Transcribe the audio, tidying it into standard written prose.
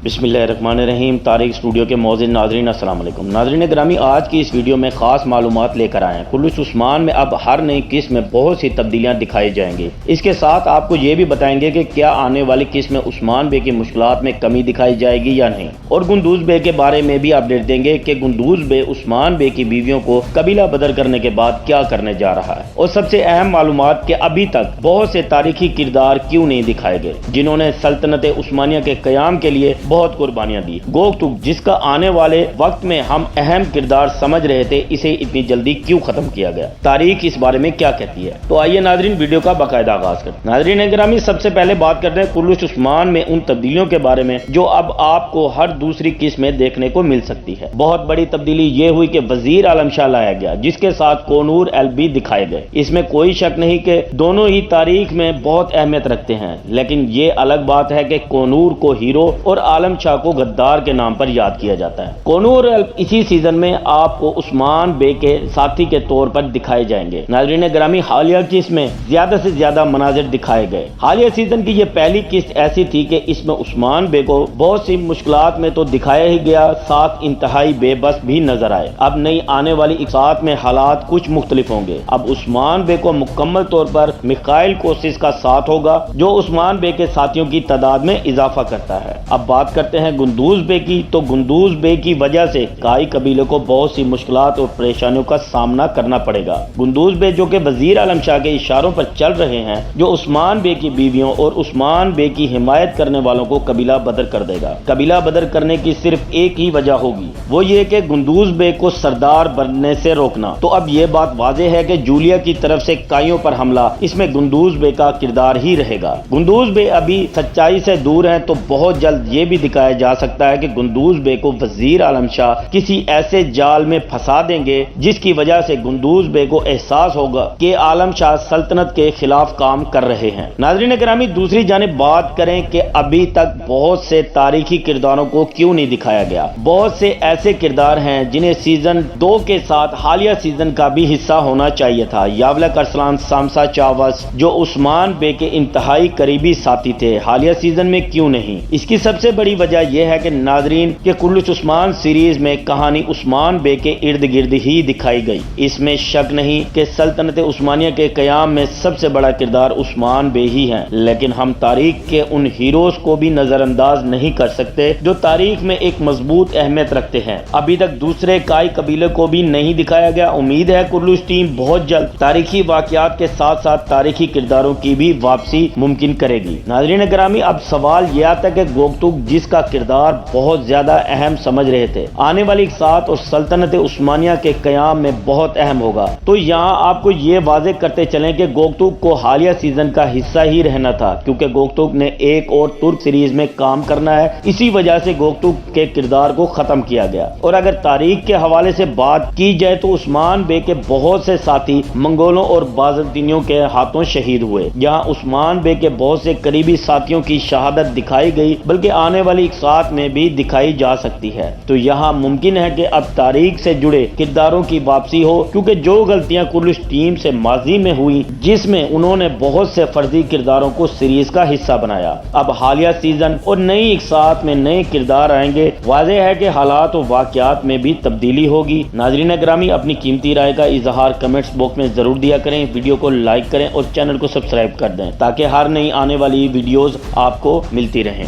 बिस्मिल्लाहिर्रहमानिर्रहीम। तारिक स्टूडियो के मौजूद नाजरीन अस्सलाम वालेकुम। नाजरीन ग्रामी, आज की इस वीडियो में खास मालूमात लेकर आए हैं। कुल्लुश उस्मान में अब हर नई किस्म में बहुत सी तब्दीलियां दिखाई जाएंगी। इसके साथ आपको ये भी बताएंगे कि क्या आने वाली किस्म में उस्मान बे की मुश्किलात में कमी दिखाई जाएगी या नहीं, और गुंदूज बे के बारे में भी अपडेट देंगे कि गुंदूज बे उस्मान बे की बीवियों को कबीला बदर करने के बाद क्या करने जा रहा है। और सबसे अहम मालूमात कि अभी तक बहुत से तारीखी किरदार क्यों नहीं दिखाए गए जिन्होंने सल्तनत उस्मानिया के कयाम के लिए बहुत कुर्बानियां दी। गोगतुक, जिसका आने वाले वक्त में हम अहम किरदार समझ रहे थे, इसे इतनी जल्दी क्यों खत्म किया गया। तारीख इस बारे में क्या कहती है, तो आइए नाजरीन वीडियो का बाकायदा आगाज करते हैं। नाजरीन ग्रामी, सबसे पहले बात करते हैं कुल्लुश उस्मान में उन तब्दीलियों के बारे में जो अब आपको हर दूसरी किस्म में देखने को मिल सकती है। बहुत बड़ी तब्दीली ये हुई कि वजीर आलम शाह लाया गया, जिसके साथ कोनूर एलबी दिखाए गए। इसमें कोई शक नहीं कि दोनों ही तारीख में बहुत अहमियत रखते हैं, लेकिन ये अलग बात है कि कोनूर को हीरो और आलम शाह को गद्दार के नाम पर याद किया जाता है। कोनूर इसी सीजन में आपको उस्मान बे के साथी के तौर पर दिखाए जाएंगे। नाज़रीन ग्रामी, हालिया किस्त में ज्यादा से ज्यादा मनाजिर दिखाए गए। हालिया सीजन की ये पहली किस्त ऐसी थी कि इसमें उस्मान बे को बहुत सी मुश्किलात में तो दिखाया ही गया, साथ इंतहाई बेबस भी नजर आए। अब नई आने वाली इकसात में हालात कुछ मुख्तलिफ होंगे। अब उस्मान बे को मुकम्मल तौर पर मिखाइल कोसिस का साथ होगा, जो उस्मान बे के साथियों की तादाद में इजाफा करता है। अब बात करते हैं गुंदूज बे की, तो गुंदूज बे की वजह से काई कबीले को बहुत सी मुश्किलात और परेशानियों का सामना करना पड़ेगा। गुंदूज बे, जो कि वजीर आलम शाह के इशारों पर चल रहे हैं, जो उस्मान बे की बीवियों और उस्मान बे की हिमायत करने वालों को कबीला बदर कर देगा। कबीला बदर करने की सिर्फ एक ही वजह होगी, वो ये कि गुंदूज बे को सरदार बनने से रोकना। तो अब ये बात वाज़ेह है कि जूलिया की तरफ से काइयों पर हमला, इसमें गुंदूज बे का किरदार ही रहेगा। गुंदूज बे अभी सच्चाई से दूर हैं, तो बहुत जल्द ये भी दिखाया जा सकता है कि गुंदूज बे को वजीर आलम शाह किसी ऐसे जाल में फंसा देंगे जिसकी वजह से गुंदूज बे को एहसास होगा कि आलम शाह सल्तनत के खिलाफ काम कर रहे हैं। नाज़रीन ग्रामी, दूसरी जानिब बात करें कि अभी तक बहुत से तारीखी किरदारों को क्यों नहीं दिखाया गया। बहुत से ऐसे किरदार हैं जिन्हें सीजन 2 के साथ हालिया सीजन का भी हिस्सा होना चाहिए था। यावलक अरसलान सामसा चावस, जो उस्मान बे के इंतहाई करीबी साथी थे, हालिया सीजन में क्यों नहीं। इसकी सबसे बड़ी वजह यह है कि नाजरीन के कुल्लुश उस्मान सीरीज में कहानी उस्मान बे के इर्द गिर्द ही दिखाई गई। इसमें शक नहीं कि सल्तनत उस्मानिया के कयाम में सबसे बड़ा किरदार उस्मान बे ही है, लेकिन हम तारीख के उन हीरोज को भी नजरअंदाज नहीं कर सकते जो तारीख में एक मजबूत अहमियत रखते हैं। अभी तक दूसरे काई कबीले को भी नहीं दिखाया गया। उम्मीद है कुल्लुश टीम बहुत जल्द तारीखी वाकयात के साथ साथ तारीखी किरदारों की भी वापसी मुमकिन करेगी। नाज़रीन ग्रामी, अब सवाल यह आता है कि गोगतुक, जिसका किरदार बहुत ज्यादा अहम समझ रहे थे, आने वाली इकसात और सल्तनत उस्मानिया के कयाम में बहुत अहम होगा। तो यहाँ आपको ये वाज़े करते चलें कि गोगतुक को हालिया सीजन का हिस्सा ही रहना था, क्योंकि गोगतुक ने एक और तुर्क सीरीज में काम करना है। इसी वजह से गोगतुक के किरदार को खत्म किया गया। और अगर तारीख के हवाले से बात की जाए तो उस्मान बे के बहुत से साथी मंगोलों और बाज़ंतीनियों के हाथों शहीद हुए। यहाँ उस्मान बे के बहुत से करीबी साथियों की शहादत दिखाई गई, बल्कि आने वाली इकसात में भी दिखाई जा सकती है। तो यहाँ मुमकिन है कि अब तारीख से जुड़े किरदारों की वापसी हो, क्योंकि जो गलतियां कुल्लुश टीम से माजी में हुई, जिसमें उन्होंने बहुत से फर्जी किरदारों को सीरीज का हिस्सा बनाया, अब हालिया सीजन और नई इकसात में नए किरदार आएंगे। वाज़ेह है कि हालात और वाकयात में भी तब्दीली होगी। नाज़रीन ग्रामी, अपनी कीमती राय का इजहार कमेंट्स बॉक्स में जरूर दिया करें। वीडियो को लाइक करें और चैनल को सब्सक्राइब कर दें, ताकि हर नई आने वाली वीडियोस आपको मिलती रहें।